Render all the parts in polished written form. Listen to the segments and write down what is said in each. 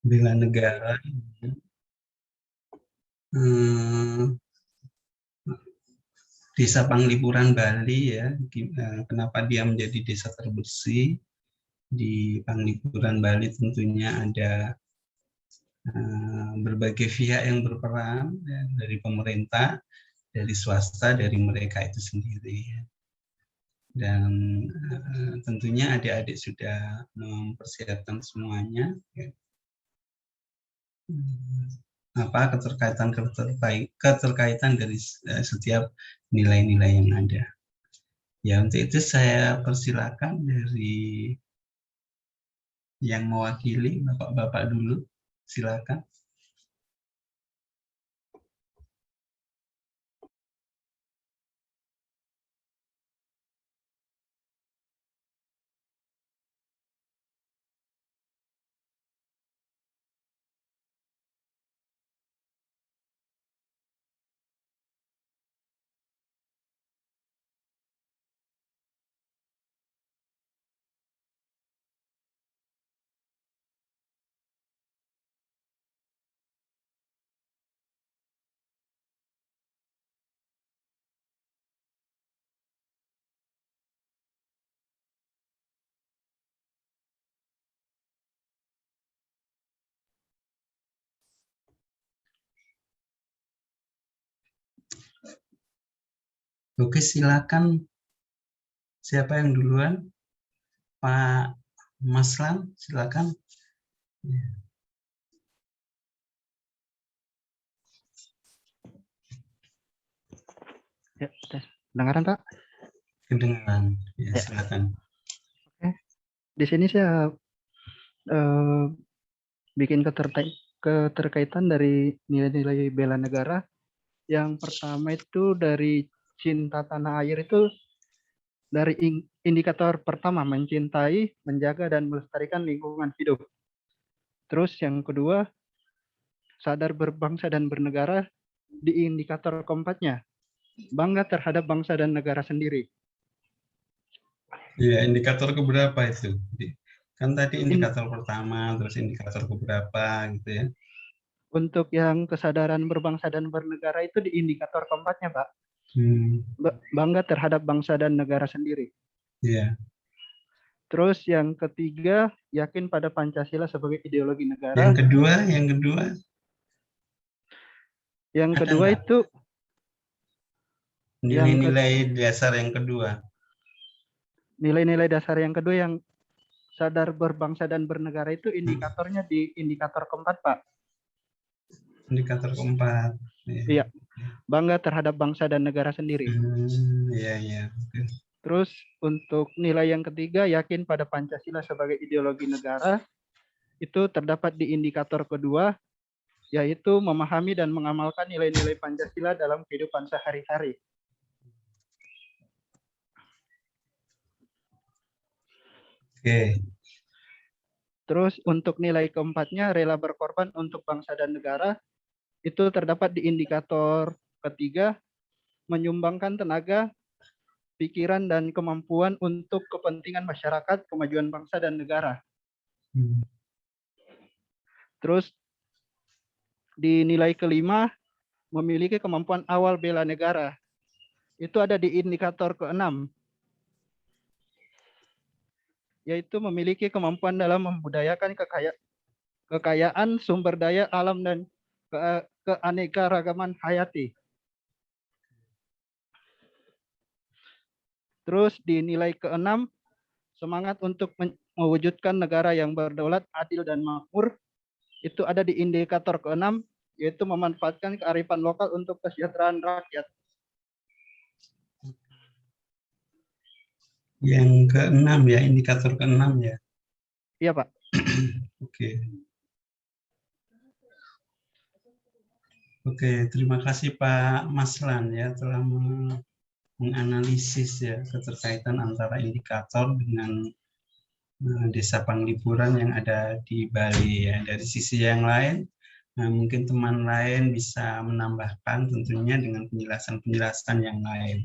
bela negara. Desa Panglipuran Bali ya, kenapa dia menjadi desa terbersih? Di Panglipuran Bali tentunya ada berbagai pihak yang berperan, ya, dari pemerintah, dari swasta, dari mereka itu sendiri. Dan tentunya adik-adik sudah mempersiapkan semuanya. Ya. Keterkaitan dari setiap nilai-nilai yang ada. Ya, untuk itu saya persilakan dari yang mewakili Bapak-bapak dulu, silakan. Oke, silakan. Siapa yang duluan? Pak Maslan, silakan. Ya, tes. Dengaran, Pak? Kedengaran, ya, silakan. Oke. Di sini saya bikin keterkaitan dari nilai-nilai bela negara. Yang pertama itu dari cinta tanah air itu dari indikator pertama mencintai, menjaga dan melestarikan lingkungan hidup. Terus yang kedua sadar berbangsa dan bernegara di indikator keempatnya bangga terhadap bangsa dan negara sendiri. Ya, indikator keberapa itu? Kan tadi indikator pertama, terus indikator keberapa gitu ya. Untuk yang kesadaran berbangsa dan bernegara itu di indikator keempatnya, Pak. Bangga terhadap bangsa dan negara sendiri. Iya. Terus yang ketiga, yakin pada Pancasila sebagai ideologi negara. Yang kedua? Yang kedua itu nilai-nilai dasar yang kedua. Nilai-nilai dasar yang kedua yang sadar berbangsa dan bernegara itu indikatornya di indikator keempat, Pak. Indikator keempat. Iya. Bangga terhadap bangsa dan negara sendiri. Iya. Terus untuk nilai yang ketiga, yakin pada Pancasila sebagai ideologi negara, itu terdapat di indikator kedua, yaitu memahami dan mengamalkan nilai-nilai Pancasila dalam kehidupan sehari-hari. Oke. Terus untuk nilai keempatnya, rela berkorban untuk bangsa dan negara, itu terdapat di indikator ketiga, menyumbangkan tenaga, pikiran, dan kemampuan untuk kepentingan masyarakat, kemajuan bangsa dan negara. Terus di nilai kelima, memiliki kemampuan awal bela negara. Itu ada di indikator keenam, yaitu memiliki kemampuan dalam membudayakan kekayaan sumber daya alam dan keanekaragaman hayati. Terus di nilai keenam, semangat untuk mewujudkan negara yang berdaulat, adil, dan makmur. Itu ada di indikator keenam, yaitu memanfaatkan kearifan lokal untuk kesejahteraan rakyat. Yang keenam ya, indikator keenam ya. Iya, Pak. Oke, terima kasih Pak Maslan ya telah menganalisis ya keterkaitan antara indikator dengan desa Panglipuran yang ada di Bali ya. Dari sisi yang lain, mungkin teman lain bisa menambahkan tentunya dengan penjelasan-penjelasan yang lain.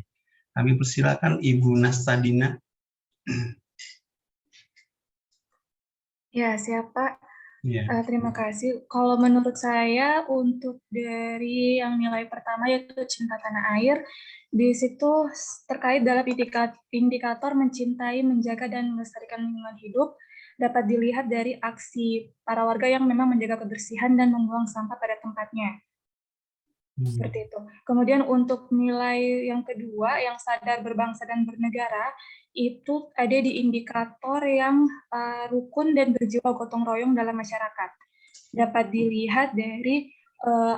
Kami persilakan Ibu Nastadina. Ya, siapa? Iya. Terima kasih. Kalau menurut saya untuk dari yang nilai pertama yaitu cinta tanah air, di situ terkait dalam indikator mencintai, menjaga, dan melestarikan lingkungan hidup dapat dilihat dari aksi para warga yang memang menjaga kebersihan dan membuang sampah pada tempatnya. Seperti itu. Kemudian untuk nilai yang kedua, yang sadar berbangsa dan bernegara, itu ada di indikator yang rukun dan berjiwa gotong royong dalam masyarakat. Dapat dilihat dari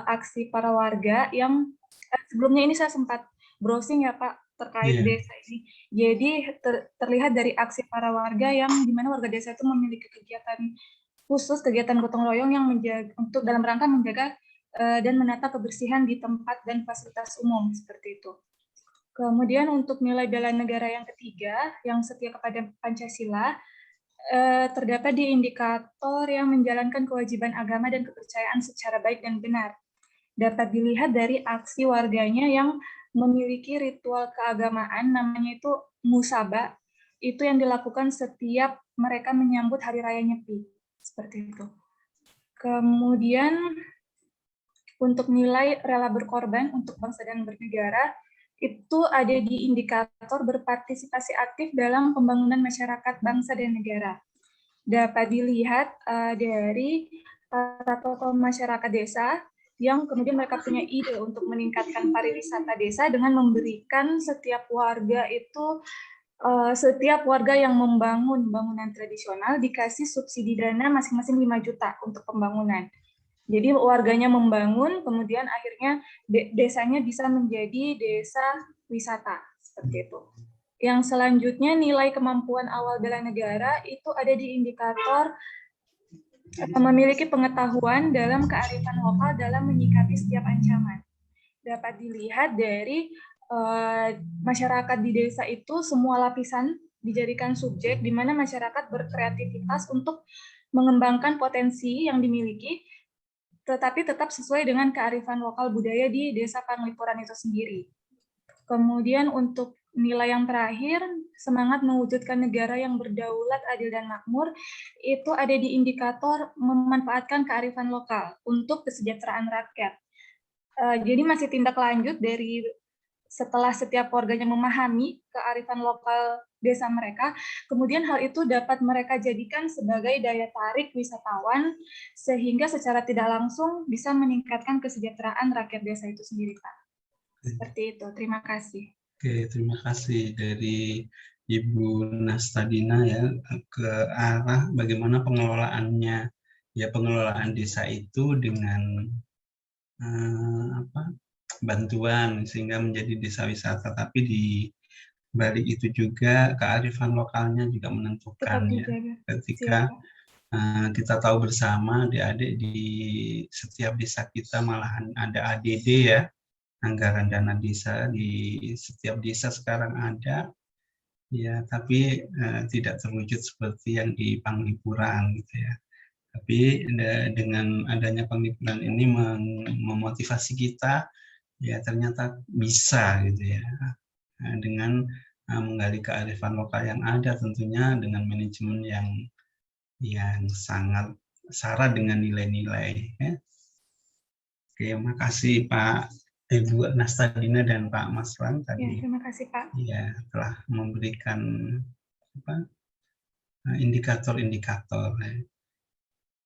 aksi para warga yang sebelumnya ini saya sempat browsing ya Pak terkait desa ini. Jadi terlihat dari aksi para warga yang di mana warga desa itu memiliki kegiatan khusus, kegiatan gotong royong yang menjaga untuk dalam rangka menjaga dan menata kebersihan di tempat dan fasilitas umum seperti itu. Kemudian untuk nilai bela negara yang ketiga, yang setia kepada Pancasila, terdapat di indikator yang menjalankan kewajiban agama dan kepercayaan secara baik dan benar. Dapat dilihat dari aksi warganya yang memiliki ritual keagamaan, namanya itu musaba, itu yang dilakukan setiap mereka menyambut Hari Raya Nyepi. Seperti itu. Kemudian untuk nilai rela berkorban untuk bangsa dan bernegara, itu ada di indikator berpartisipasi aktif dalam pembangunan masyarakat bangsa dan negara. Dapat dilihat dari para tokoh masyarakat desa yang kemudian mereka punya ide untuk meningkatkan pariwisata desa dengan memberikan setiap warga itu setiap warga yang membangun bangunan tradisional dikasih subsidi dana masing-masing 5 juta untuk pembangunan. Jadi warganya membangun, kemudian akhirnya desanya bisa menjadi desa wisata, seperti itu. Yang selanjutnya nilai kemampuan awal bela negara itu ada di indikator memiliki pengetahuan dalam kearifan lokal dalam menyikapi setiap ancaman. Dapat dilihat dari masyarakat di desa itu semua lapisan dijadikan subjek di mana masyarakat berkreativitas untuk mengembangkan potensi yang dimiliki tetapi tetap sesuai dengan kearifan lokal budaya di Desa Panglipuran itu sendiri. Kemudian untuk nilai yang terakhir, semangat mewujudkan negara yang berdaulat, adil, dan makmur, itu ada di indikator memanfaatkan kearifan lokal untuk kesejahteraan rakyat. Jadi masih tindak lanjut dari setelah setiap warganya memahami kearifan lokal desa mereka, kemudian hal itu dapat mereka jadikan sebagai daya tarik wisatawan, sehingga secara tidak langsung bisa meningkatkan kesejahteraan rakyat desa itu sendiri, Pak. Seperti itu, terima kasih. Oke, terima kasih dari Ibu Nastadina ya ke arah bagaimana pengelolaannya, ya pengelolaan desa itu dengan bantuan sehingga menjadi desa wisata, tapi di balik itu juga kearifan lokalnya juga menentukan ya. Ketika kita tahu bersama adik-adik di setiap desa kita malahan ada ADD ya, anggaran dana desa di setiap desa sekarang ada ya, tapi tidak terwujud seperti yang di Panglipuran gitu ya. Tapi dengan adanya Panglipuran ini memotivasi kita ya ternyata bisa gitu ya, dengan menggali kearifan lokal yang ada tentunya dengan manajemen yang sangat syarat dengan nilai-nilai ya. Oke, makasih Pak Ibu Nastadina dan Pak Maslan tadi. Ya, terima kasih Pak. Ya, telah memberikan indikator-indikator.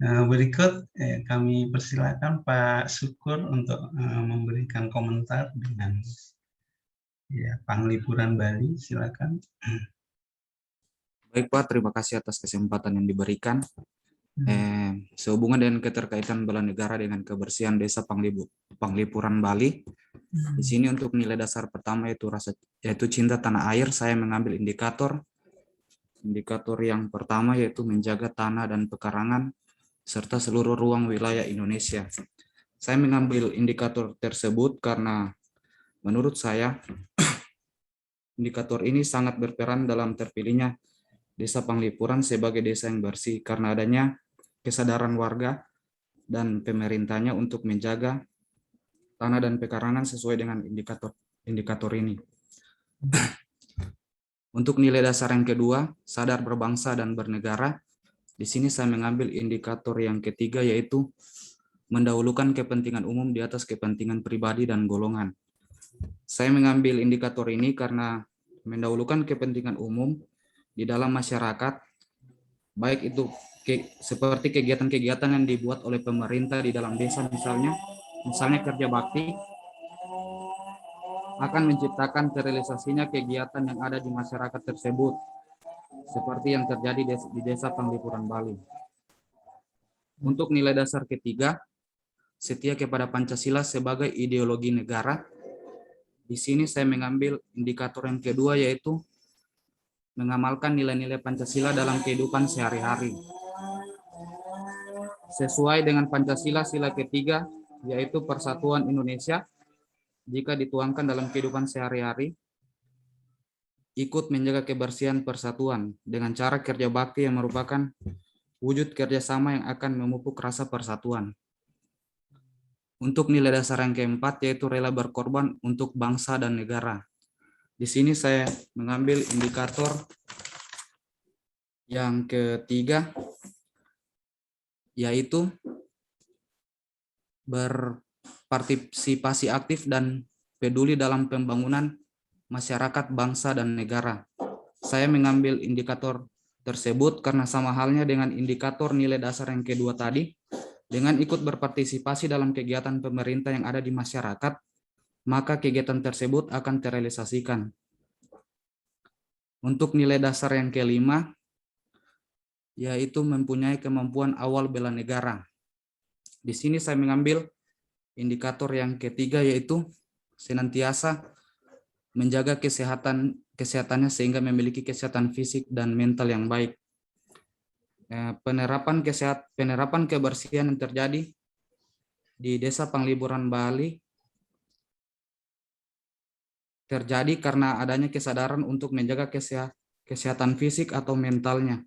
Berikut kami persilakan Pak Syukur untuk memberikan komentar dengan ya, Panglipuran Bali, silakan. Baik Pak, terima kasih atas kesempatan yang diberikan. Sehubungan dengan keterkaitan bela negara dengan kebersihan desa Panglipuran Bali, di sini untuk nilai dasar pertama yaitu cinta tanah air, saya mengambil indikator yang pertama yaitu menjaga tanah dan pekarangan serta seluruh ruang wilayah Indonesia. Saya mengambil indikator tersebut karena menurut saya indikator ini sangat berperan dalam terpilihnya Desa Panglipuran sebagai desa yang bersih karena adanya kesadaran warga dan pemerintahnya untuk menjaga tanah dan pekarangan sesuai dengan indikator ini. Untuk nilai dasar yang kedua, sadar berbangsa dan bernegara, Di sini saya mengambil indikator yang ketiga, yaitu mendahulukan kepentingan umum di atas kepentingan pribadi dan golongan. Saya mengambil indikator ini karena mendahulukan kepentingan umum di dalam masyarakat, baik itu seperti kegiatan-kegiatan yang dibuat oleh pemerintah di dalam desa, misalnya kerja bakti, akan menciptakan terrealisasinya kegiatan yang ada di masyarakat tersebut, seperti yang terjadi di Desa Panglipuran Bali. Untuk nilai dasar ketiga, setia kepada Pancasila sebagai ideologi negara. Di sini saya mengambil indikator yang kedua, yaitu mengamalkan nilai-nilai Pancasila dalam kehidupan sehari-hari. Sesuai dengan Pancasila sila ketiga, yaitu persatuan Indonesia, jika dituangkan dalam kehidupan sehari-hari, ikut menjaga kebersihan persatuan dengan cara kerja bakti yang merupakan wujud kerjasama yang akan memupuk rasa persatuan. Untuk nilai dasar yang keempat, yaitu rela berkorban untuk bangsa dan negara. Di sini saya mengambil indikator yang ketiga, yaitu berpartisipasi aktif dan peduli dalam pembangunan masyarakat, bangsa, dan negara. Saya mengambil indikator tersebut karena sama halnya dengan indikator nilai dasar yang kedua tadi, dengan ikut berpartisipasi dalam kegiatan pemerintah yang ada di masyarakat, maka kegiatan tersebut akan terrealisasikan. Untuk nilai dasar yang kelima, yaitu mempunyai kemampuan awal bela negara. Di sini saya mengambil indikator yang ketiga, yaitu senantiasa menjaga kesehatannya sehingga memiliki kesehatan fisik dan mental yang baik. Penerapan kebersihan yang terjadi di Desa Panglipuran Bali terjadi karena adanya kesadaran untuk menjaga kesehatan fisik atau mentalnya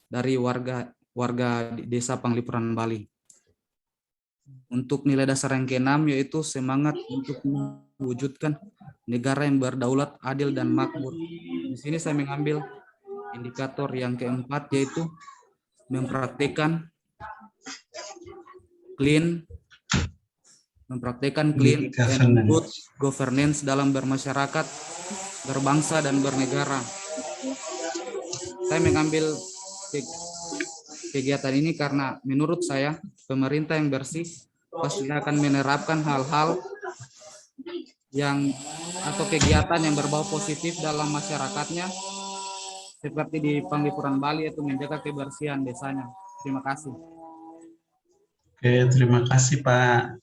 dari warga di Desa Panglipuran Bali. Untuk nilai dasar yang keenam, yaitu semangat untuk mewujudkan negara yang berdaulat, adil, dan makmur. Di sini saya mengambil indikator yang keempat, yaitu mempraktekkan clean and good governance dalam bermasyarakat, berbangsa, dan bernegara. Saya mengambil kegiatan ini karena menurut saya pemerintah yang bersih pasti akan menerapkan hal-hal atau kegiatan yang berbau positif dalam masyarakatnya, seperti di Panglipuran Bali, yaitu menjaga kebersihan desanya. Terima kasih. Oke, terima kasih Pak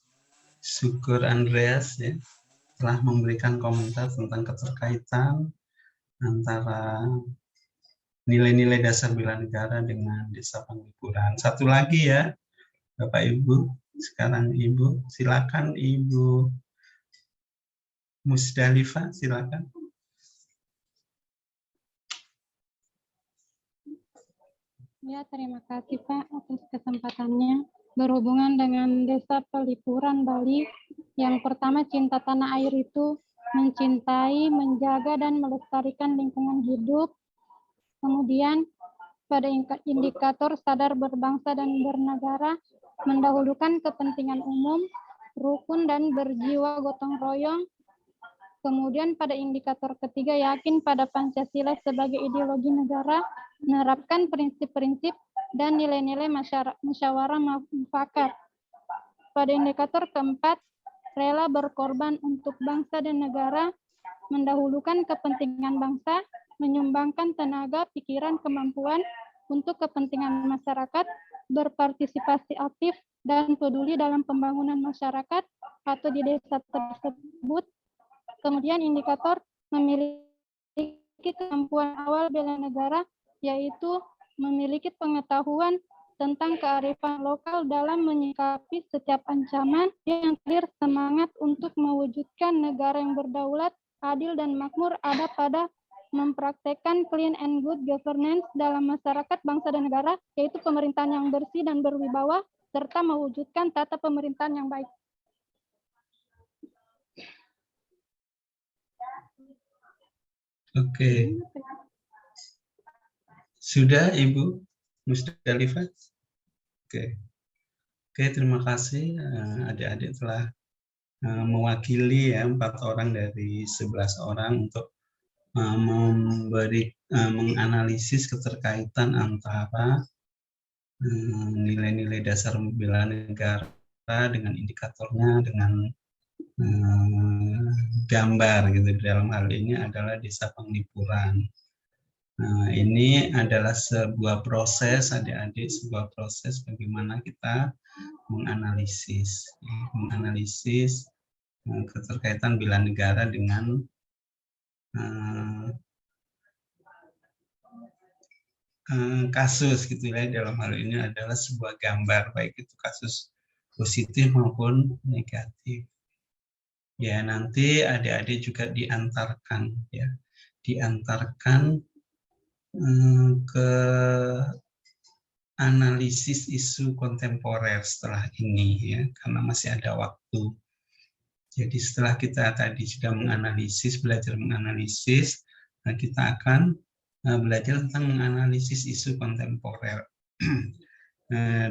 Syukur Andreas ya, telah memberikan komentar tentang keterkaitan antara nilai-nilai dasar bela negara dengan Desa Panglipuran. Satu lagi ya, Bapak Ibu. Sekarang Ibu, silakan Ibu Musdalifah, silakan. Ya, terima kasih Pak atas kesempatannya. Berhubungan dengan Desa Panglipuran Bali, yang pertama cinta tanah air itu mencintai, menjaga, dan melestarikan lingkungan hidup. Kemudian pada indikator sadar berbangsa dan bernegara, mendahulukan kepentingan umum, rukun dan berjiwa gotong royong. Kemudian pada indikator ketiga, yakin pada Pancasila sebagai ideologi negara, menerapkan prinsip-prinsip dan nilai-nilai musyawarah mufakat. Pada indikator keempat, rela berkorban untuk bangsa dan negara, mendahulukan kepentingan bangsa, menyumbangkan tenaga, pikiran, kemampuan untuk kepentingan masyarakat, berpartisipasi aktif dan peduli dalam pembangunan masyarakat atau di desa tersebut. Kemudian indikator memiliki kemampuan awal bela negara, yaitu memiliki pengetahuan tentang kearifan lokal dalam menyikapi setiap ancaman. Yang terakhir, semangat untuk mewujudkan negara yang berdaulat, adil, dan makmur ada pada mempraktekkan clean and good governance dalam masyarakat, bangsa, dan negara, yaitu pemerintahan yang bersih dan berwibawa, serta mewujudkan tata pemerintahan yang baik. Oke. Sudah Ibu Musdalifah? Oke. Oke, terima kasih adik-adik telah mewakili ya 4 orang dari 11 orang untuk menganalisis keterkaitan antara nilai-nilai dasar bela negara dengan indikatornya, dengan gambar gitu. Dalam hal ini adalah Desa Penglipuran. Nah, ini adalah sebuah proses adik-adik, sebuah proses bagaimana kita menganalisis keterkaitan bela negara dengan kasus gitu ya. Dalam hal ini adalah sebuah gambar, baik itu kasus positif maupun negatif. Ya, nanti adik-adik juga diantarkan ke analisis isu kontemporer setelah ini ya, karena masih ada waktu. Jadi setelah kita tadi sudah belajar menganalisis, nah kita akan belajar tentang menganalisis isu kontemporer.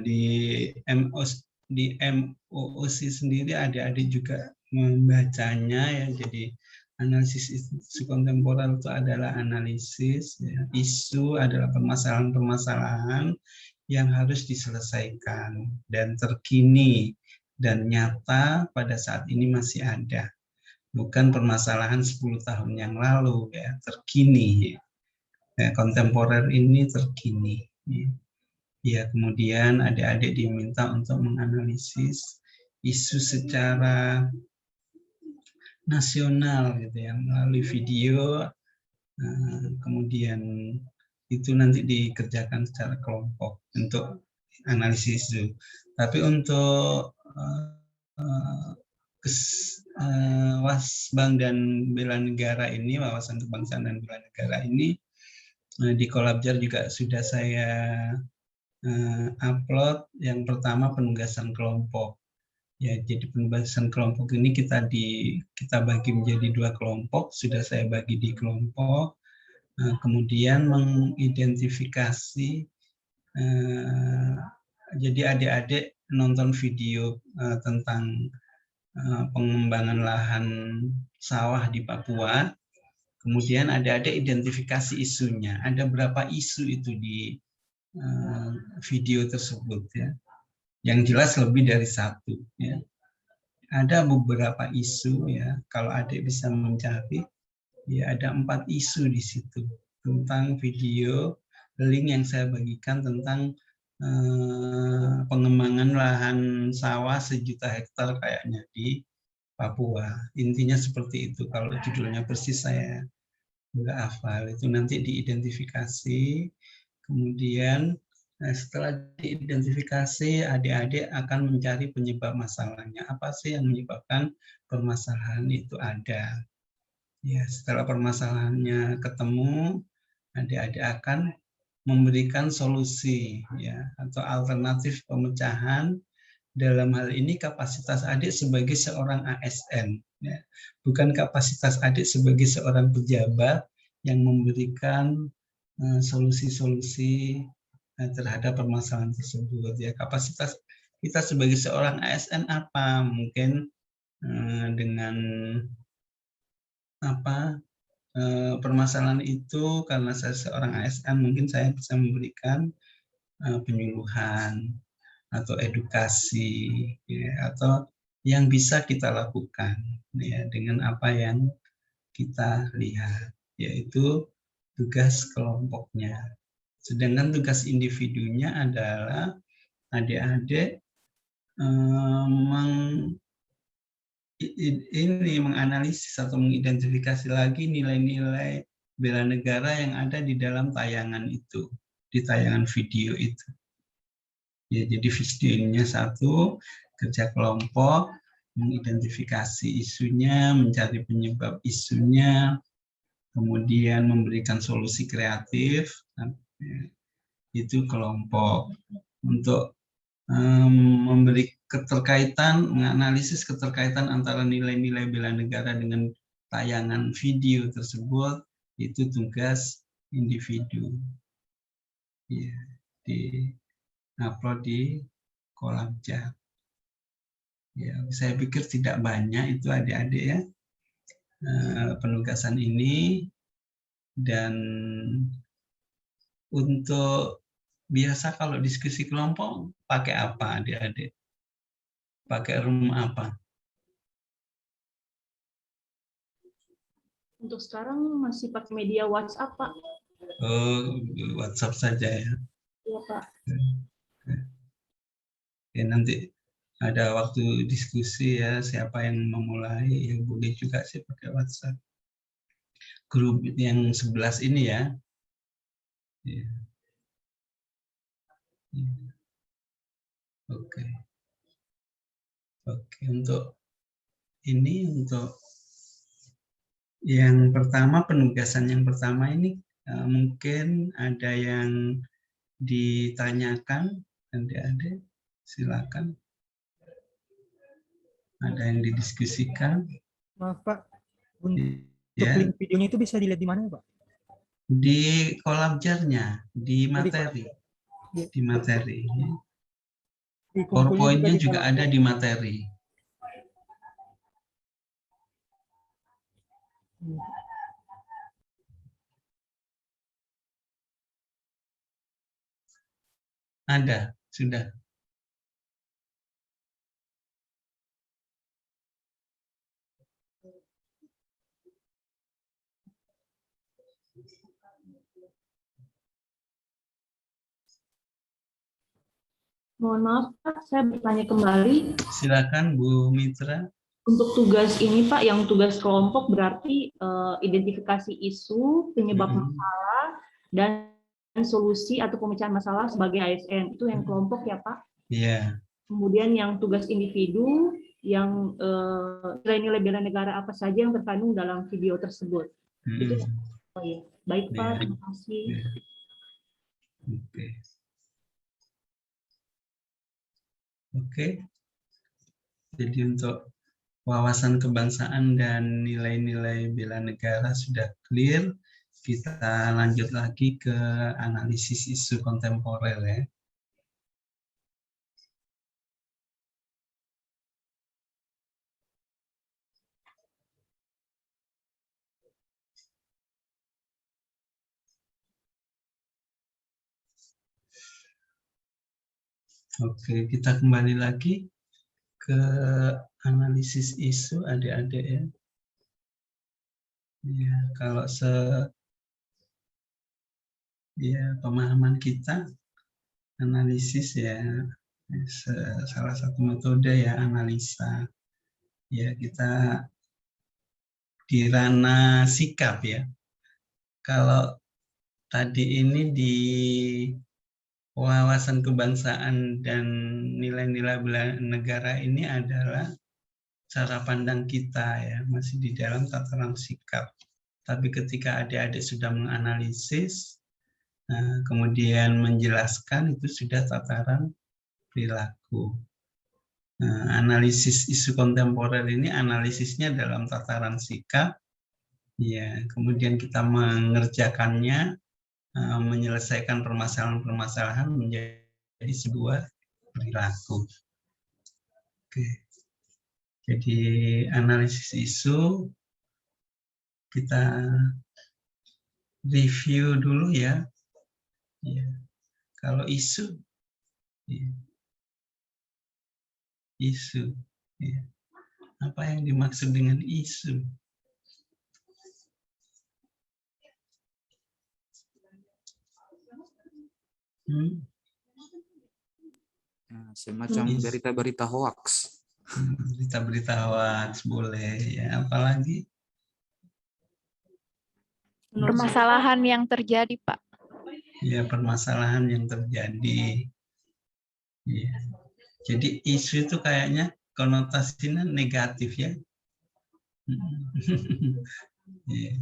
Di MOOC sendiri adik-adik juga membacanya ya. Jadi analisis isu kontemporer itu adalah analisis ya, isu adalah permasalahan-permasalahan yang harus diselesaikan dan terkini dan nyata pada saat ini masih ada, bukan permasalahan 10 tahun yang lalu ya, terkini ya. Kontemporer ini terkini ya. Kemudian adik-adik diminta untuk menganalisis isu secara nasional gitu ya, melalui video, kemudian itu nanti dikerjakan secara kelompok untuk analisis itu. Tapi untuk Wasbang dan Bela Negara ini, wawasan kebangsaan dan bela negara ini, di Kolabjar juga sudah saya upload. Yang pertama penugasan kelompok. Ya, jadi penugasan kelompok ini kita bagi menjadi 2 kelompok. Sudah saya bagi di kelompok. Kemudian mengidentifikasi. Jadi adik-adik nonton video tentang pengembangan lahan sawah di Papua. Kemudian adik-adik identifikasi isunya. Ada berapa isu itu di video tersebut ya. Yang jelas lebih dari 1 ya. Ada beberapa isu ya. Kalau adik bisa mencari ya, ada 4 isu di situ tentang video link yang saya bagikan tentang pengembangan lahan sawah 1 juta hektar kayaknya di Papua. Intinya seperti itu. Kalau judulnya persis saya nggak hafal. Itu nanti diidentifikasi. Kemudian setelah diidentifikasi, adik-adik akan mencari penyebab masalahnya. Apa sih yang menyebabkan permasalahan itu ada? Ya, setelah permasalahannya ketemu, adik-adik akan memberikan solusi ya, atau alternatif pemecahan. Dalam hal ini kapasitas adik sebagai seorang ASN ya. Bukan kapasitas adik sebagai seorang pejabat yang memberikan solusi-solusi terhadap permasalahan tersebut ya. Kapasitas kita sebagai seorang ASN apa? Mungkin dengan permasalahan itu, karena saya seorang ASN, mungkin saya bisa memberikan penyuluhan atau edukasi ya, atau yang bisa kita lakukan ya, dengan apa yang kita lihat, yaitu tugas kelompoknya. Sedangkan tugas individunya adalah adik-adik menganalisis atau mengidentifikasi lagi nilai-nilai bela negara yang ada di dalam tayangan itu, di tayangan video itu. Ya, jadi videonya 1, kerja kelompok, mengidentifikasi isunya, mencari penyebab isunya, kemudian memberikan solusi kreatif, itu kelompok. Untuk memberi keterkaitan, menganalisis keterkaitan antara nilai-nilai bela negara dengan tayangan video tersebut, itu tugas individu. Ya. di-upload di Kolabjar. Ya, saya pikir tidak banyak itu adik-adik ya penugasan ini, dan untuk biasa kalau diskusi kelompok pakai apa adik-adik? Pakai room apa? Untuk sekarang masih pakai media WhatsApp, Pak. Oh, WhatsApp saja ya. Iya, Pak. Ya, nanti ada waktu diskusi ya, siapa yang memulai, ya boleh juga sih pakai WhatsApp. Grup yang 11 ini ya. Ya. Ya. Oke. Oke, untuk ini, untuk yang pertama, penugasan yang pertama ini mungkin ada yang ditanyakan, adik-adik, silakan. Ada yang didiskusikan. Maaf Pak, untuk Ya, link videonya itu bisa dilihat di mana Pak? di Kolabjarnya, di materi. Di Di materi. Di PowerPoint-nya di juga ada di materi. Ada, sudah. Mohon maaf, Pak, saya bertanya kembali. Silakan Bu Mitra. Untuk tugas ini, Pak, yang tugas kelompok berarti identifikasi isu, penyebab masalah, dan solusi atau pemecahan masalah sebagai ASN. Itu yang kelompok ya, Pak? Iya. Kemudian yang tugas individu, yang nilai-nilai bela negara apa saja yang terkandung dalam video tersebut. Itu ya? Oh, iya. Baik, Pak. Ya. Terima kasih. Ya. Oke. Oke. Jadi untuk wawasan kebangsaan dan nilai-nilai bela negara sudah clear. Kita lanjut lagi ke analisis isu kontemporer ya. Oke, kita kembali lagi ke analisis isu adik-adik ya. Ya, kalau pemahaman kita, analisis ya salah satu metode ya, analisa. Ya, kita di ranah sikap ya. Kalau tadi ini di wawasan kebangsaan dan nilai-nilai bela negara ini adalah cara pandang kita ya, masih di dalam tataran sikap. Tapi ketika adik-adik sudah menganalisis, kemudian menjelaskan, itu sudah tataran perilaku. Analisis isu kontemporer ini analisisnya dalam tataran sikap, ya. Kemudian kita mengerjakannya, menyelesaikan permasalahan-permasalahan menjadi sebuah perilaku. Oke. Jadi analisis isu kita review dulu ya. Ya. Kalau isu, ya. Isu, ya. Apa yang dimaksud dengan isu? Semacam berita-berita hoax. Berita-berita hoax boleh ya. Apalagi? Permasalahan yang terjadi, Pak. Ya, permasalahan yang terjadi. Ya. Jadi isu itu kayaknya konotasinya negatif ya. Ya.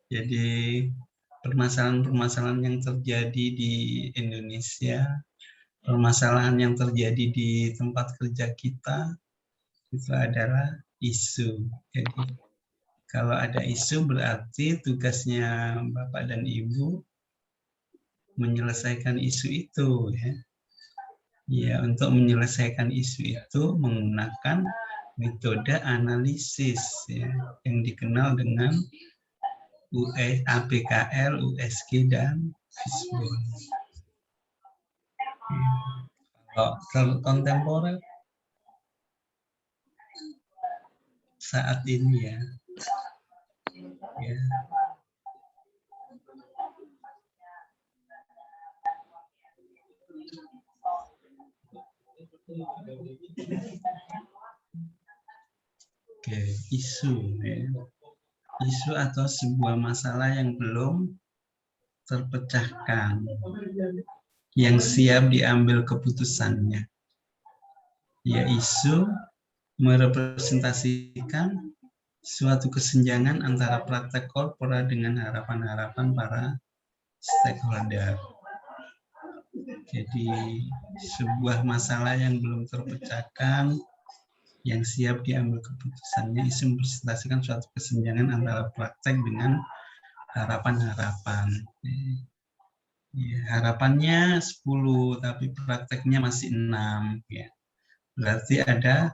Jadi permasalahan-permasalahan yang terjadi di Indonesia, permasalahan yang terjadi di tempat kerja kita, itu adalah isu. Jadi kalau ada isu berarti tugasnya Bapak dan Ibu menyelesaikan isu itu ya. Ya, untuk menyelesaikan isu itu menggunakan metode analisis ya, yang dikenal dengan APKL, USG, dan Fishbone. Kalau kontemporer saat ini ya. Oke, isu ya. Isu atau sebuah masalah yang belum terpecahkan, yang siap diambil keputusannya. Ya, isu merepresentasikan suatu kesenjangan antara praktek korporat dengan harapan-harapan para stakeholder. Jadi sebuah masalah yang belum terpecahkan, yang siap diambil keputusannya, isu merepresentasikan suatu kesenjangan antara praktek dengan harapan-harapan. Ya, harapannya 10, tapi prakteknya masih 6. Ya. Berarti ada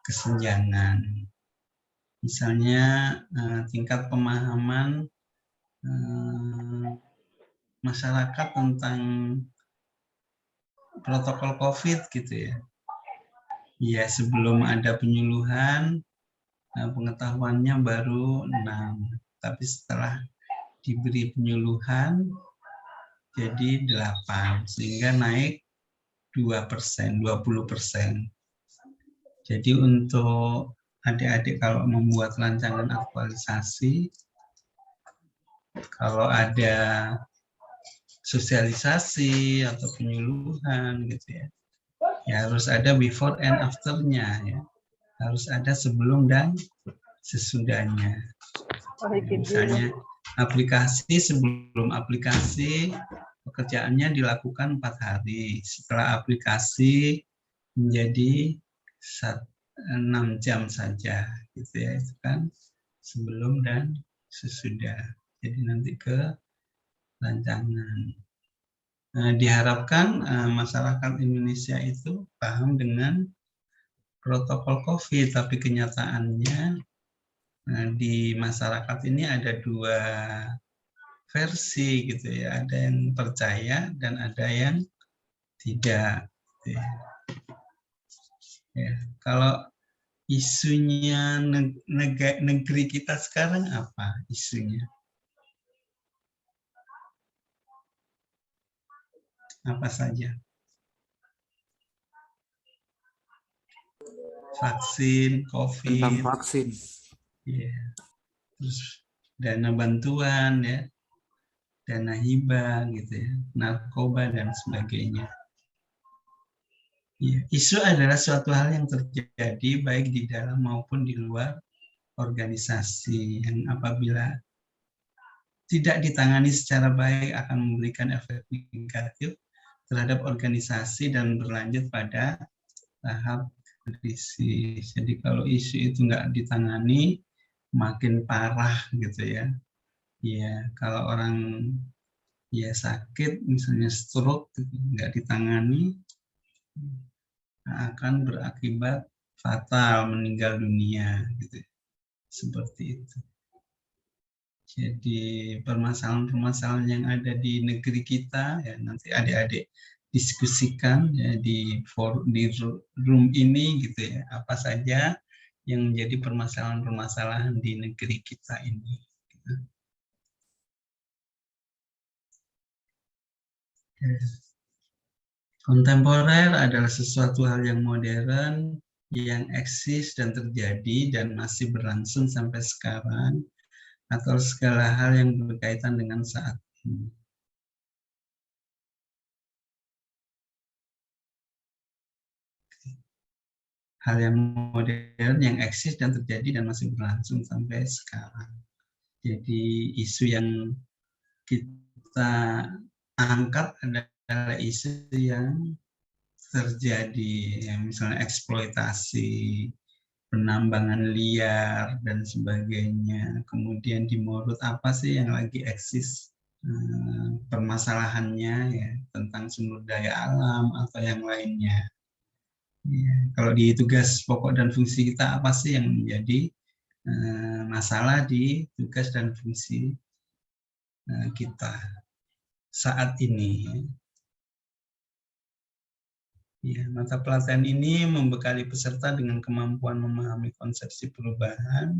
kesenjangan. Misalnya tingkat pemahaman masyarakat tentang protokol COVID gitu ya. Ya, sebelum ada penyuluhan, pengetahuannya baru 6. Tapi setelah diberi penyuluhan, jadi 8. Sehingga naik 2%, 20%. Jadi untuk adik-adik kalau membuat rancangan aktualisasi, kalau ada sosialisasi atau penyuluhan gitu ya, ya harus ada before and after-nya ya. Harus ada sebelum dan sesudahnya. Misalnya aplikasi, sebelum aplikasi pekerjaannya dilakukan 4 hari. Setelah aplikasi menjadi 6 jam saja gitu ya, itu kan sebelum dan sesudah. Jadi nanti ke rancangan. Diharapkan masyarakat Indonesia itu paham dengan protokol COVID, tapi kenyataannya di masyarakat ini ada 2 versi gitu ya, ada yang percaya dan ada yang tidak. Gitu ya. Ya, kalau isunya negeri kita sekarang apa isunya? Apa saja? Vaksin, COVID. Tentang vaksin. Ya. Terus dana bantuan ya, dana hibah gitu ya, narkoba dan sebagainya. Ya, isu adalah suatu hal yang terjadi baik di dalam maupun di luar organisasi yang apabila tidak ditangani secara baik akan memberikan efek negatif terhadap organisasi dan berlanjut pada tahap krisis. Jadi kalau isu itu nggak ditangani makin parah gitu ya. Ya kalau orang ya sakit misalnya stroke nggak ditangani akan berakibat fatal, meninggal dunia gitu. Seperti itu. Jadi permasalahan-permasalahan yang ada di negeri kita ya nanti adik-adik diskusikan ya di room ini gitu ya, apa saja yang menjadi permasalahan-permasalahan di negeri kita ini. Gitu. Kontemporer adalah sesuatu hal yang modern, yang eksis dan terjadi dan masih berlangsung sampai sekarang, atau segala hal yang berkaitan dengan saat ini. Hal yang modern, yang eksis dan terjadi dan masih berlangsung sampai sekarang. Jadi isu yang kita angkat adalah isu yang terjadi, ya, misalnya eksploitasi, penambangan liar dan sebagainya. Kemudian di Morut apa sih yang lagi eksis permasalahannya ya tentang sumber daya alam atau yang lainnya. Ya, kalau di tugas pokok dan fungsi kita apa sih yang menjadi masalah di tugas dan fungsi kita saat ini. Ya, mata pelatihan ini membekali peserta dengan kemampuan memahami konsepsi perubahan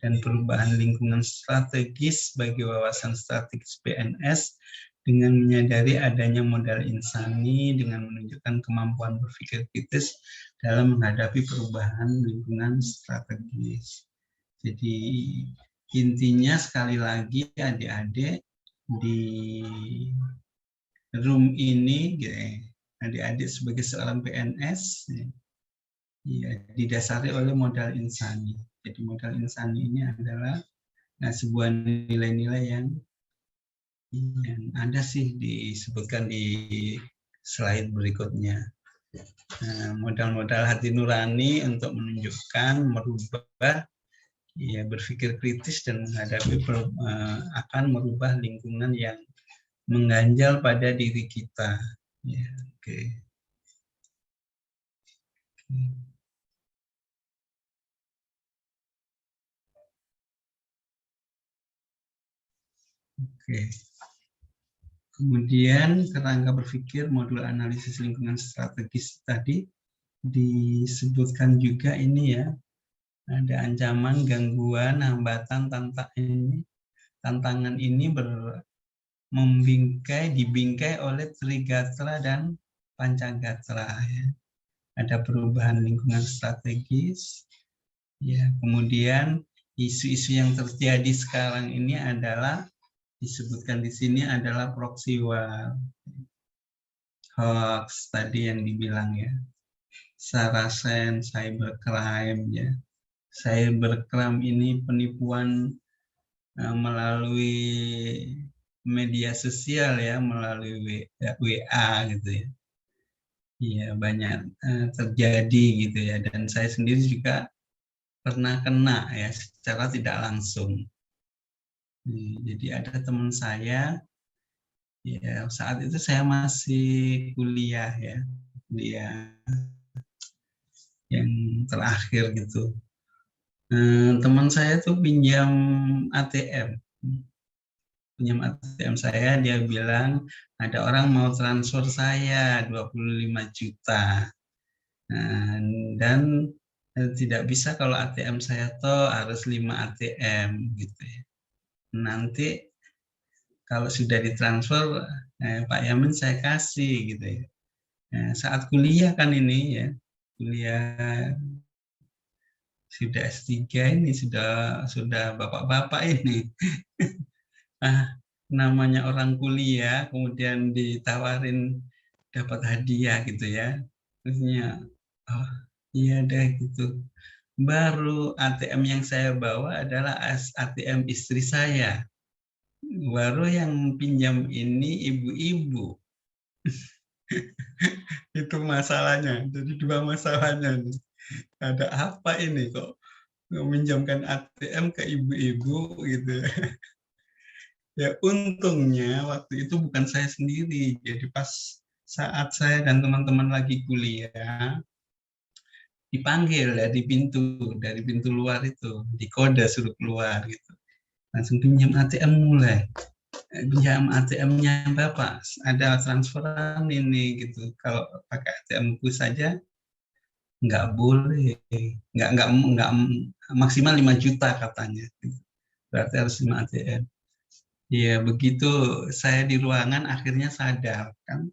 dan perubahan lingkungan strategis bagi wawasan strategis PNS dengan menyadari adanya modal insani dengan menunjukkan kemampuan berpikir kritis dalam menghadapi perubahan lingkungan strategis. Jadi intinya sekali lagi adik-adik di room ini, adik-adik sebagai seorang PNS ya, didasari oleh modal insani. Jadi modal insani ini adalah sebuah nilai-nilai yang ada sih disebutkan di slide berikutnya. Modal-modal hati nurani untuk menunjukkan, merubah, ya berpikir kritis dan menghadapi akan merubah lingkungan yang mengganjal pada diri kita. Ya, oke. Oke. Kemudian kerangka berpikir modul analisis lingkungan strategis tadi disebutkan juga ini ya, ada ancaman, gangguan, hambatan, tantangan ini dibingkai oleh Trigatra dan Pancagatra ya. Ada perubahan lingkungan strategis ya, kemudian isu-isu yang terjadi sekarang ini adalah disebutkan di sini adalah proxy war, hoax tadi yang dibilang ya, Saracen, cybercrime ya. Cybercrime ini penipuan melalui media sosial ya, melalui WA gitu ya. Iya, banyak terjadi gitu ya, dan saya sendiri juga pernah kena ya secara tidak langsung. Jadi ada teman saya, ya saat itu saya masih kuliah ya, kuliah yang terakhir gitu. Teman saya tuh pinjam ATM saya, dia bilang ada orang mau transfer saya 25 juta. Dan tidak bisa kalau ATM saya toh harus 5 ATM gitu ya. Nanti kalau sudah ditransfer Pak Yamin saya kasih gitu ya. Saat kuliah kan ini ya, kuliah sudah S3 ini, sudah bapak-bapak ini. Namanya orang kuliah kemudian ditawarin dapat hadiah gitu ya. Terusnya oh iya deh gitu. Baru ATM yang saya bawa adalah ATM istri saya. Baru yang pinjam ini ibu-ibu. Itu masalahnya. Jadi dua masalahnya nih. Ada apa ini kok meminjamkan ATM ke ibu-ibu gitu ya. Ya untungnya waktu itu bukan saya sendiri. Jadi pas saat saya dan teman-teman lagi kuliah, dipanggil dari pintu luar itu, dikode suruh keluar gitu. Langsung pinjam ATM mulai. Pinjam ATM-nya Bapak, ada transferan ini gitu. Kalau pakai ATM-ku saja nggak boleh, nggak maksimal 5 juta katanya. Berarti harus 5 ATM. Ya begitu saya di ruangan akhirnya sadar kan,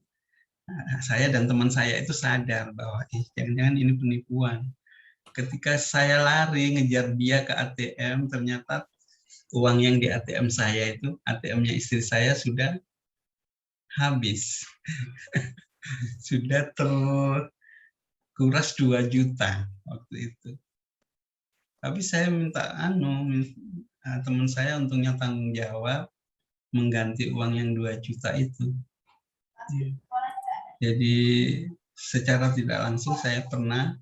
saya dan teman saya itu sadar bahwa jangan-jangan ini penipuan. Ketika saya lari ngejar dia ke ATM, ternyata uang yang di ATM saya itu, ATM-nya istri saya sudah habis. Sudah terkuras 2 juta waktu itu. Tapi saya minta teman saya untungnya tanggung jawab mengganti uang yang 2 juta itu. Jadi secara tidak langsung saya pernah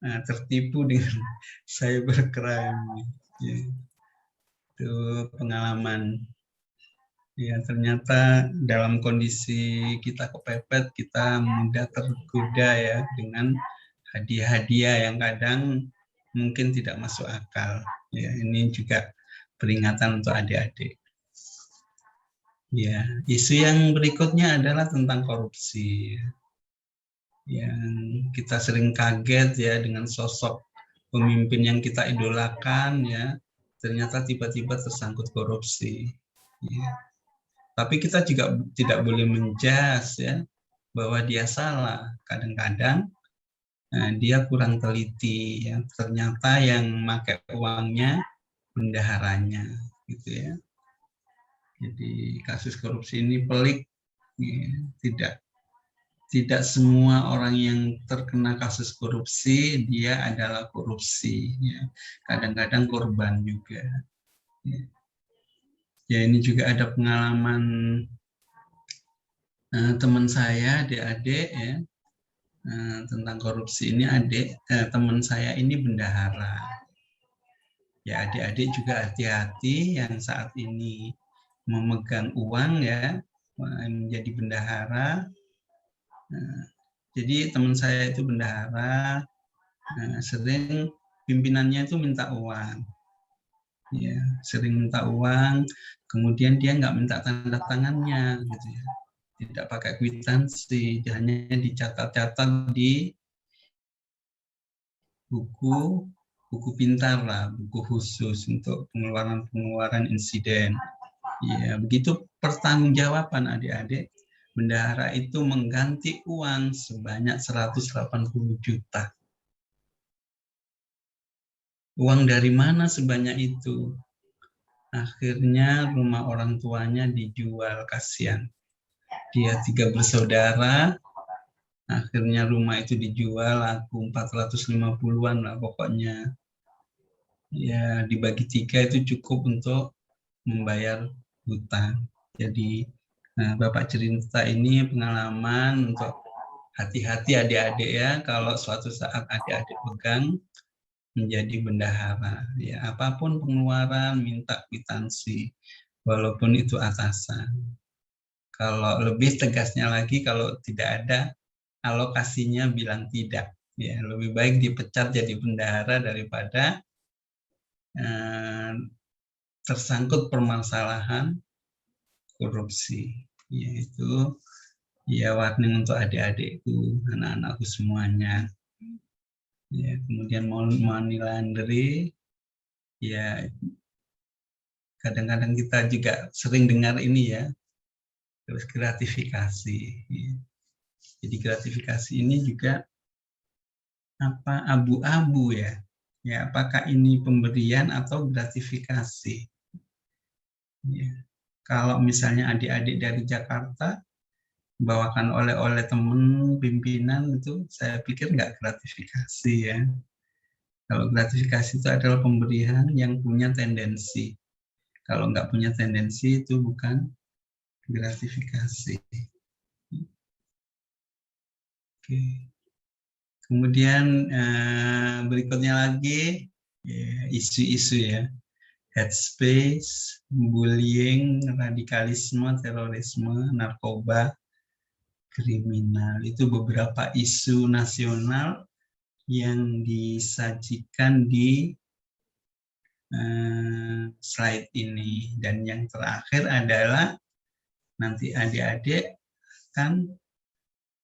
tertipu dengan cybercrime. Itu pengalaman Ya, ternyata dalam kondisi kita kepepet, kita mudah tergoda ya dengan hadiah-hadiah yang kadang mungkin tidak masuk akal. Ya, ini juga peringatan untuk adik-adik. Ya, isu yang berikutnya adalah tentang korupsi. Yang kita sering kaget ya dengan sosok pemimpin yang kita idolakan ya, ternyata tiba-tiba tersangkut korupsi. Ya. Tapi kita juga tidak boleh menjas ya bahwa dia salah. Kadang-kadang dia kurang teliti ya. Ternyata yang pakai uangnya bendaharanya gitu ya. Jadi kasus korupsi ini pelik ya. Tidak semua orang yang terkena kasus korupsi dia adalah korupsi ya. Kadang-kadang korban juga. Ya ini juga ada pengalaman teman saya, adik-adik ya, tentang korupsi ini. Teman saya ini bendahara. Ya adik-adik juga hati-hati yang saat ini memegang uang ya, menjadi bendahara. Jadi teman saya itu bendahara, sering pimpinannya itu minta uang. Ya, sering minta uang, kemudian dia nggak minta tanda tangannya gitu ya. Tidak pakai kwitansi, hanya dicatat-catat di buku pintar lah, buku khusus untuk pengeluaran insiden. Ya, begitu pertanggungjawaban adik-adik, bendahara itu mengganti uang sebanyak 180 juta. Uang dari mana sebanyak itu? Akhirnya rumah orang tuanya dijual, kasihan. Dia 3 bersaudara, akhirnya rumah itu dijual, laku 450-an lah pokoknya. Ya dibagi 3 itu cukup untuk membayar hutang. Jadi Bapak cerita ini pengalaman untuk hati-hati adik-adik ya, kalau suatu saat adik-adik pegang menjadi bendahara. Ya apapun pengeluaran minta kwitansi, walaupun itu atasan. Kalau lebih tegasnya lagi, kalau tidak ada alokasinya bilang tidak. Ya, lebih baik dipecat jadi bendahara daripada tersangkut permasalahan korupsi. Yaitu ya warning untuk adik-adikku, anak-anakku semuanya. Ya, kemudian money laundry, ya kadang-kadang kita juga sering dengar ini ya, terus gratifikasi. Ya. Jadi gratifikasi ini juga abu-abu ya. Ya, apakah ini pemberian atau gratifikasi? Ya. Kalau misalnya adik-adik dari Jakarta bawakan oleh-oleh teman pimpinan itu, saya pikir nggak gratifikasi ya. Kalau gratifikasi itu adalah pemberian yang punya tendensi. Kalau nggak punya tendensi itu bukan gratifikasi. Oke. Kemudian berikutnya lagi isu-isu ya, hate speech, bullying, radikalisme, terorisme, narkoba, kriminal. Itu beberapa isu nasional yang disajikan di slide ini. Dan yang terakhir adalah nanti adik-adik kan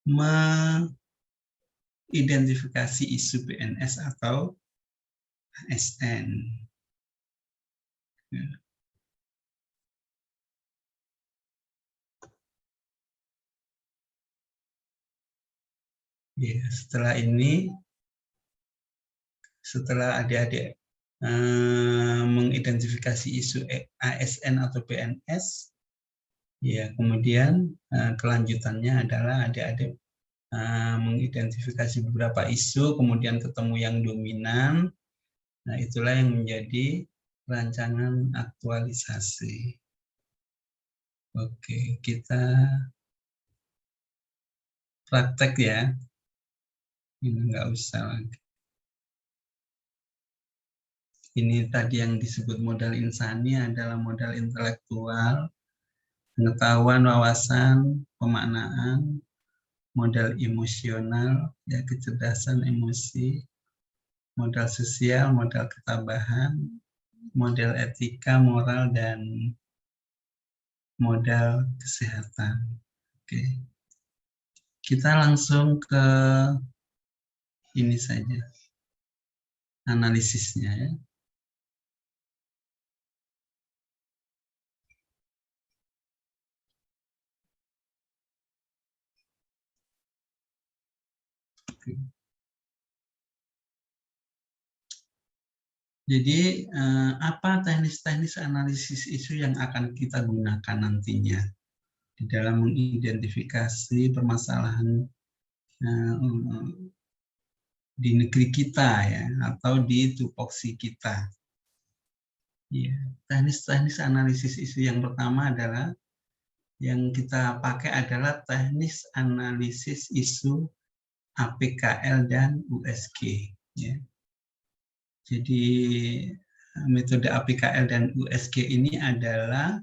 mengidentifikasi isu PNS atau ASN. Ya, setelah ini, setelah adik-adik mengidentifikasi isu ASN atau PNS, ya kemudian kelanjutannya adalah adik-adik mengidentifikasi beberapa isu, kemudian ketemu yang dominan. Nah, itulah yang menjadi rancangan aktualisasi. Oke, kita praktek ya. Ini nggak usah lagi. Ini tadi yang disebut modal insani adalah modal intelektual pengetahuan, wawasan, pemaknaan, modal emosional, ya kecerdasan emosi, modal sosial, modal ketabahan, modal etika, moral, dan modal kesehatan. Oke. Kita langsung ke ini saja, analisisnya ya. Jadi apa teknis-teknis analisis isu yang akan kita gunakan nantinya di dalam mengidentifikasi permasalahan di negeri kita ya, atau di tupoksi kita. Ya, teknis-teknis analisis isu yang pertama adalah yang kita pakai adalah teknis analisis isu APKL dan USG. Ya. Jadi metode APKL dan USG ini adalah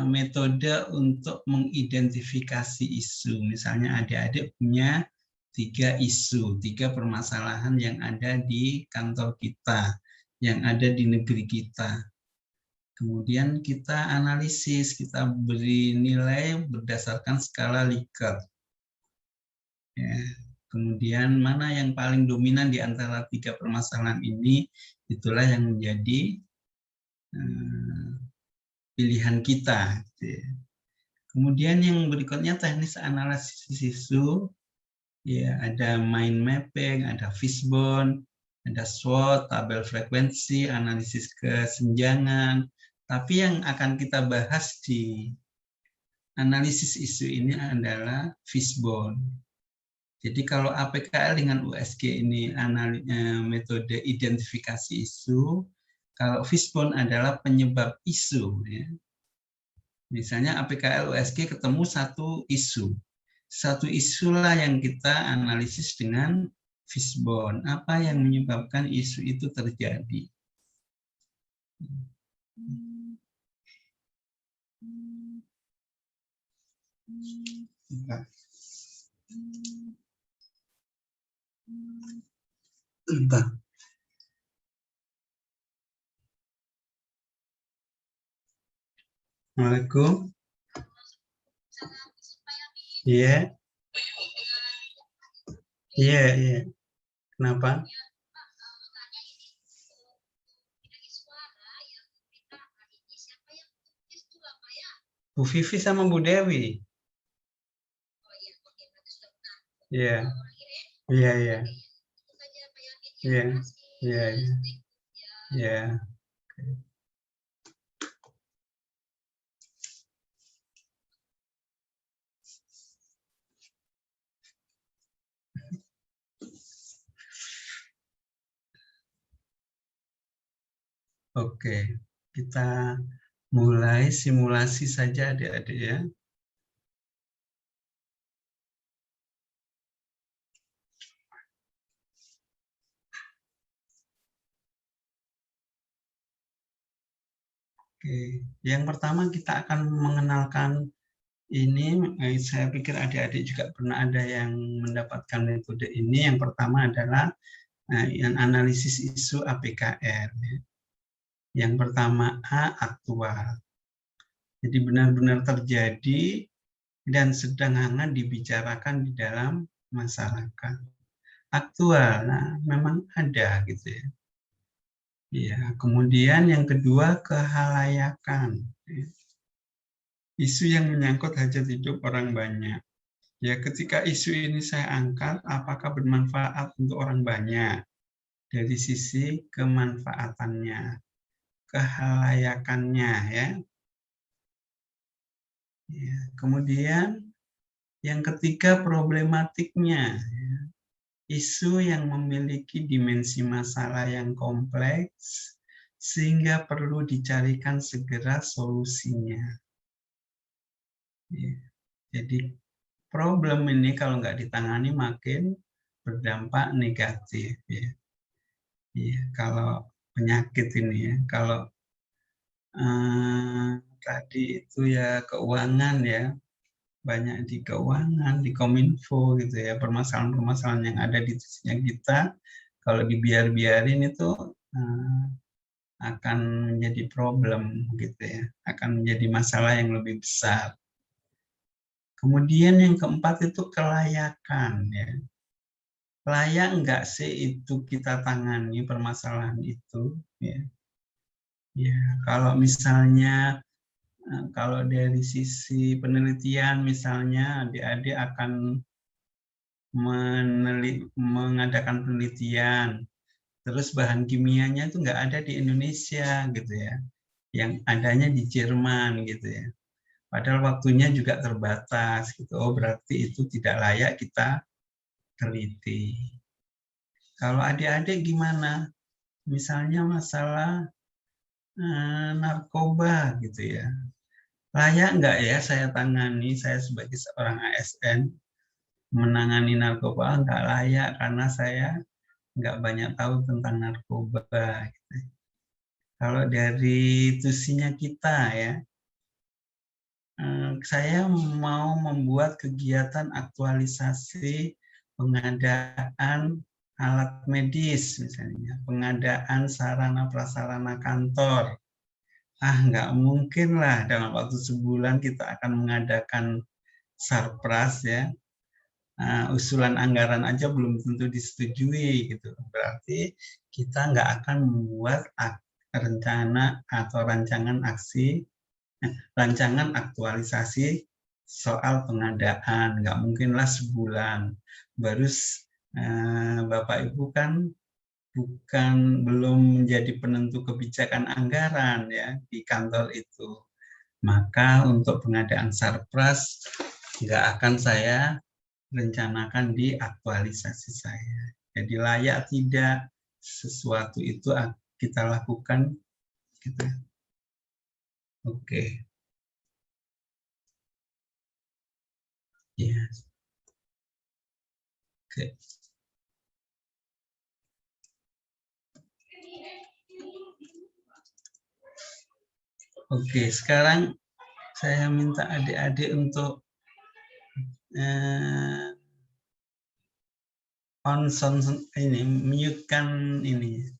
metode untuk mengidentifikasi isu. Misalnya adik-adik punya 3 isu, 3 permasalahan yang ada di kantor kita, yang ada di negeri kita. Kemudian kita analisis, kita beri nilai berdasarkan skala Likert. Ya. Kemudian mana yang paling dominan di antara 3 permasalahan ini, itulah yang menjadi pilihan kita. Kemudian yang berikutnya teknis analisis isu, ya ada mind mapping, ada fishbone, ada SWOT, tabel frekuensi, analisis kesenjangan. Tapi yang akan kita bahas di analisis isu ini adalah fishbone. Jadi kalau APKL dengan USG ini metode identifikasi isu, kalau fishbone adalah penyebab isu. Ya. Misalnya APKL USG ketemu satu isu. Satu isulah yang kita analisis dengan fishbone. Apa yang menyebabkan isu itu terjadi? Entah. Assalamualaikum. Iya. Iya, iya. Kenapa? Bu Vivi sama Bu Dewi. Iya. Iya, iya. Iya. Iya, iya. Iya. Oke, kita mulai simulasi saja adik-adik ya. Oke, yang pertama kita akan mengenalkan ini, saya pikir adik-adik juga pernah ada yang mendapatkan metode ini. Yang pertama adalah yang analisis isu APKR. Yang pertama A, aktual. Jadi benar-benar terjadi dan sedang hangat dibicarakan di dalam masyarakat. Aktual, nah, memang ada gitu ya. Ya, kemudian yang kedua kehalayakan. Isu yang menyangkut hajat hidup orang banyak. Ya, ketika isu ini saya angkat, apakah bermanfaat untuk orang banyak? Dari sisi kemanfaatannya, kehalayakannya ya. Ya, kemudian yang ketiga problematiknya. Ya. Isu yang memiliki dimensi masalah yang kompleks sehingga perlu dicarikan segera solusinya. Ya. Jadi problem ini kalau nggak ditangani makin berdampak negatif. Ya. Ya, kalau penyakit ini ya, kalau tadi itu ya keuangan ya, banyak di keuangan, di Kominfo gitu ya, permasalahan-permasalahan yang ada di tusinya kita, kalau dibiar-biarin itu akan menjadi problem gitu ya, akan menjadi masalah yang lebih besar. Kemudian yang keempat itu kelayakan ya. Layak enggak sih itu kita tangani permasalahan itu ya. Ya, kalau misalnya kalau dari sisi penelitian misalnya adik-adik akan mengadakan penelitian, terus bahan kimianya itu nggak ada di Indonesia gitu ya, yang adanya di Jerman gitu ya. Padahal waktunya juga terbatas gitu. Oh, berarti itu tidak layak kita teliti. Kalau adik-adik gimana? Misalnya masalah narkoba gitu ya. Layak nggak ya saya tangani, saya sebagai seorang ASN menangani narkoba? Nggak layak karena saya nggak banyak tahu tentang narkoba. Gitu. Kalau dari tusinya kita ya, saya mau membuat kegiatan aktualisasi pengadaan alat medis misalnya, pengadaan sarana prasarana kantor. Nggak mungkin lah dalam waktu sebulan kita akan mengadakan sarpras ya. Usulan anggaran aja belum tentu disetujui gitu. Berarti kita nggak akan membuat rencana atau rancangan aktualisasi soal pengadaan, nggak mungkinlah sebulan. Baru Bapak Ibu kan belum menjadi penentu kebijakan anggaran ya di kantor itu. Maka untuk pengadaan sarpras nggak akan saya rencanakan di aktualisasi saya. Jadi layak tidak sesuatu itu kita lakukan gitu. Oke. Ya. Oke. Oke, sekarang saya minta adik-adik untuk mute-kan ini.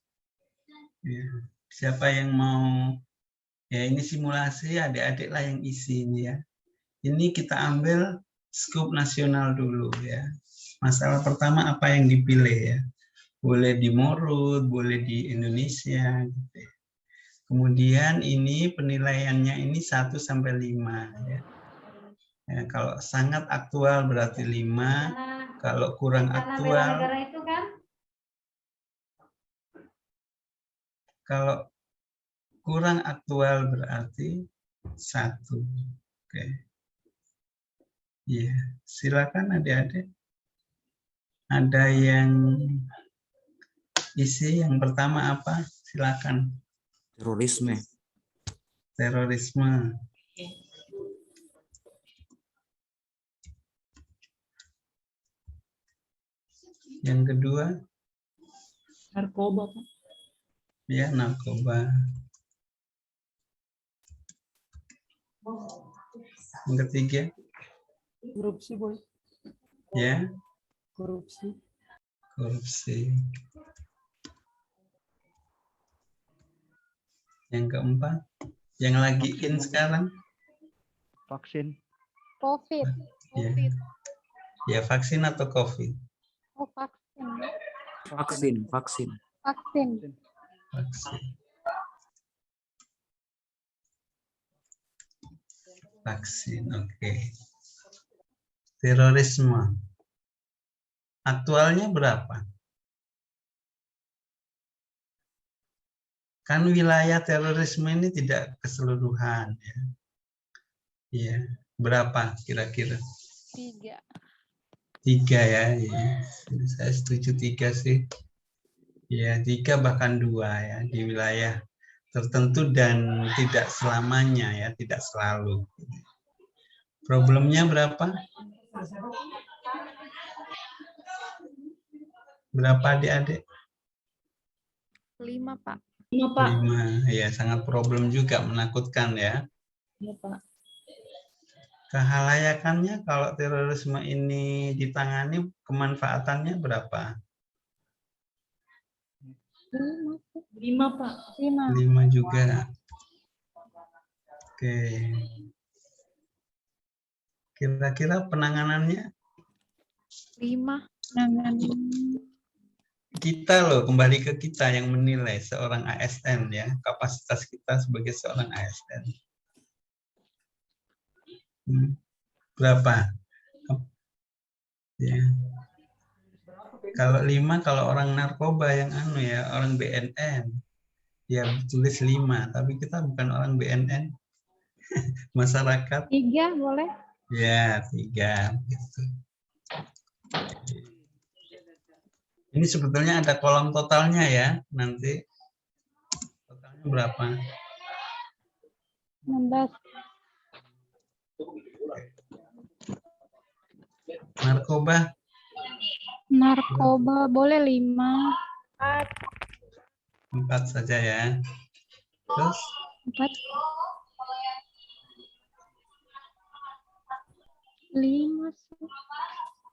Ya. Siapa yang mau, ya ini simulasi, adik-adik lah yang isi ini ya. Ini kita ambil skup nasional dulu ya. Masalah pertama apa yang dipilih ya. Boleh di Morut, boleh di Indonesia gitu ya. Kemudian ini penilaiannya ini 1 sampai 5 ya. Ya, kalau sangat aktual berarti 5, kalau kurang aktual itu kan? Kalau kurang aktual berarti 1. Oke. Iya, silakan adik-adik. Ada yang isi yang pertama apa? Silakan. Terorisme. Terorisme. Yang kedua? Narkoba, Pak. Ya, narkoba. Yang ketiga? Korupsi, Boy. Ya. Korupsi. Korupsi. Yang keempat? Yang lagi in sekarang? Vaksin. COVID. Ya. Ya, vaksin atau COVID? Oh, vaksin. Vaksin. Vaksin. Vaksin. Vaksin, oke. Terorisme. Aktualnya berapa? Kan wilayah terorisme ini tidak keseluruhan ya. Iya, berapa kira-kira? 3. 3 ya. Saya setuju 3 sih. Ya, 3 bahkan 2 ya di wilayah tertentu dan tidak selamanya ya, tidak selalu. Problemnya berapa? Berapa adik-adik? 5, Pak. 5, Pak. 5, ya sangat problem juga, menakutkan ya. Iya, Pak. Kehalayakannya kalau terorisme ini ditangani, kemanfaatannya berapa? 5, Pak. 5. 5 juga. Oke. Kira-kira penanganannya? 5. Kita loh, kembali ke kita yang menilai seorang ASN ya, kapasitas kita sebagai seorang ASN. Berapa? Ya. Kalau 5, kalau orang narkoba yang orang BNN, ya tulis 5, tapi kita bukan orang BNN, masyarakat. 3 boleh? Ya, 3. Gitu. Ini sebetulnya ada kolom totalnya ya, nanti totalnya berapa? 16. Narkoba? Narkoba boleh 5. 4 saja ya. Terus? 4. 5.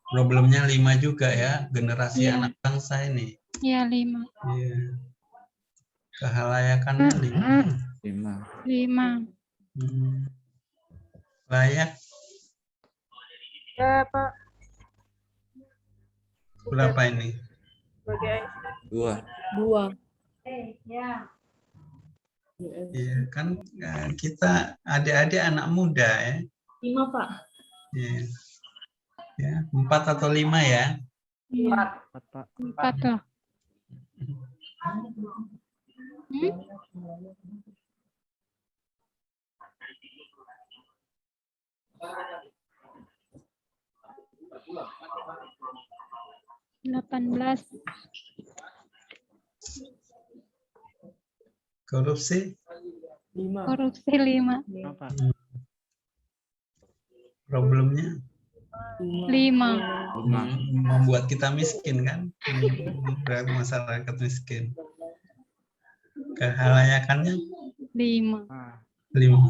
Problemnya 5 juga ya, generasi Iya. anak bangsa ini. Iya, 5. Iya. Kehalayakannya 5. 5. Layak Ya, Pak. berapa ini? Sebagai 2. Ya. Iya, kan kita adik-adik anak muda ya. 5, Pak. Iya. Ya, 4 atau 5 ya. Iya. 4 lah. 18. Korupsi? 5. Korupsi 5. Problemnya 5. membuat kita miskin kan? Berarti masyarakat miskin. Kehalayakannya 5. 5.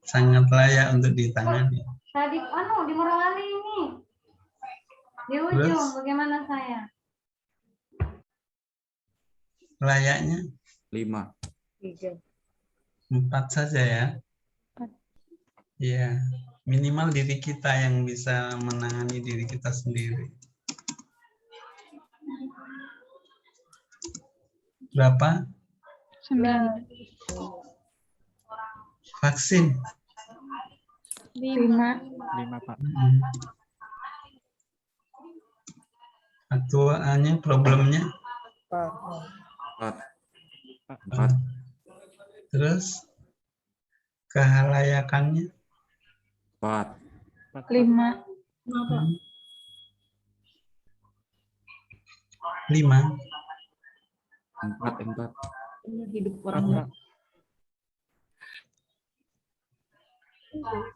Sangat layak untuk ditangani. Tadi di Morowali ini. Di ujung, Terus? bagaimana saya? Layaknya 5. 4 saja ya. 4. Iya, minimal diri kita yang bisa menangani diri kita sendiri. Berapa? 9. Vaksin? 5. 5, Pak. Aktualnya problemnya 4. 4. Terus kehalayakannya 4. 5. 5. 4. Hidup orang.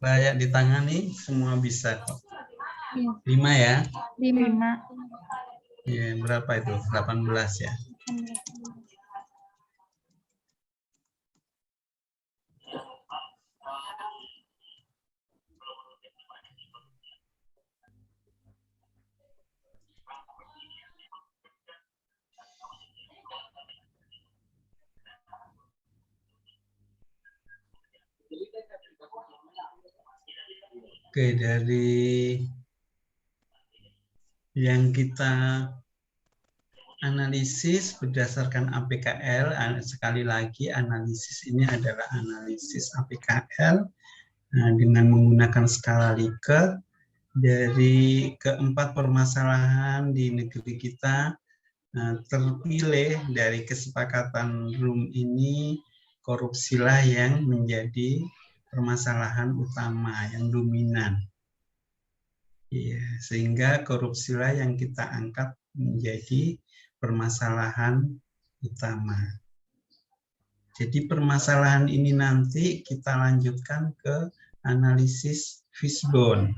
Layak ditangani, semua bisa kok. Iya. 5 ya. 5. Ya, berapa itu? 18 ya. Oke, dari yang kita analisis berdasarkan APKL, sekali lagi analisis ini adalah analisis APKL dengan menggunakan skala Likert. Dari keempat permasalahan di negeri kita, terpilih dari kesepakatan room ini, korupsilah yang menjadi permasalahan utama, yang dominan. Ya, sehingga korupsilah yang kita angkat menjadi permasalahan utama. Jadi permasalahan ini nanti kita lanjutkan ke analisis fishbone.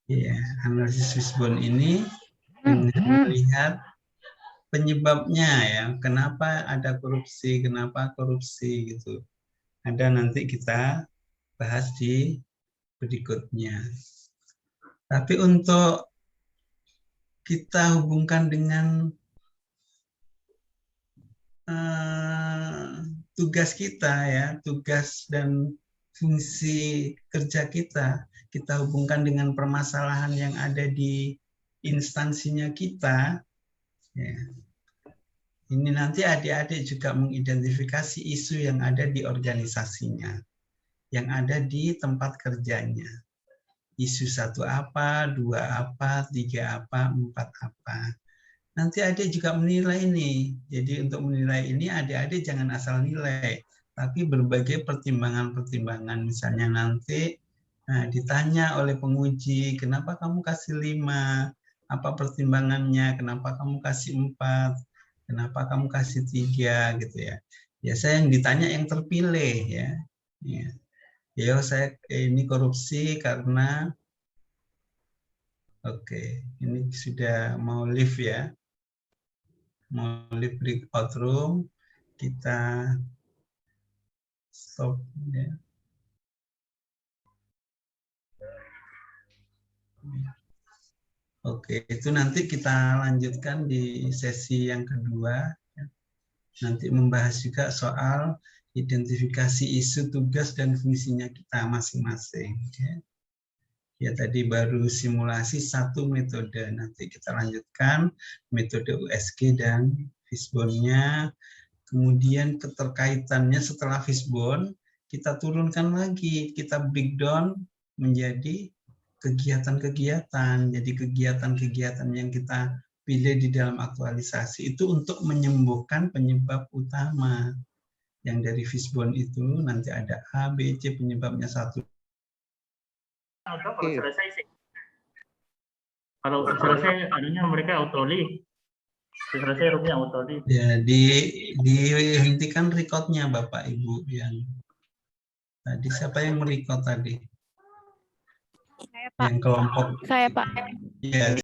Ya, analisis fishbone ini dengan melihat penyebabnya ya, kenapa ada korupsi, kenapa korupsi gitu. Ada nanti kita bahas di berikutnya. Tapi untuk kita hubungkan dengan tugas kita ya, tugas dan fungsi kerja kita hubungkan dengan permasalahan yang ada di instansinya kita. Ya. Ini nanti adik-adik juga mengidentifikasi isu yang ada di organisasinya, yang ada di tempat kerjanya. Isu 1 apa, 2 apa, 3 apa, 4 apa. Nanti adik juga menilai ini. Jadi untuk menilai ini adik-adik jangan asal nilai, tapi berbagai pertimbangan-pertimbangan. Misalnya nanti ditanya oleh penguji, kenapa kamu kasih 5? Apa pertimbangannya? Kenapa kamu kasih 4? Kenapa kamu kasih 3 gitu ya. Biasanya yang ditanya yang terpilih ya. Ya saya ini korupsi karena ini sudah mau live ya. Mau live breakout room, kita stop ya. Itu nanti kita lanjutkan di sesi yang kedua. Nanti membahas juga soal identifikasi isu, tugas, dan fungsinya kita masing-masing. Ya tadi baru simulasi 1 metode, nanti kita lanjutkan metode USG dan Fishbone-nya. Kemudian keterkaitannya setelah Fishbone, kita turunkan lagi, kita breakdown menjadi kegiatan-kegiatan. Jadi kegiatan-kegiatan yang kita pilih di dalam aktualisasi itu untuk menyembuhkan penyebab utama. Yang dari Fishbone itu nanti ada A, B, C, penyebabnya 1. Kalau selesai sih. Kalau selesai anunya mereka auto-live. Selesai roomnya auto-live. Ya, dihentikan record-nya Bapak Ibu yang tadi. Siapa yang merecord tadi? Saya, Pak. Yang kelompok. Saya, Pak. Ya.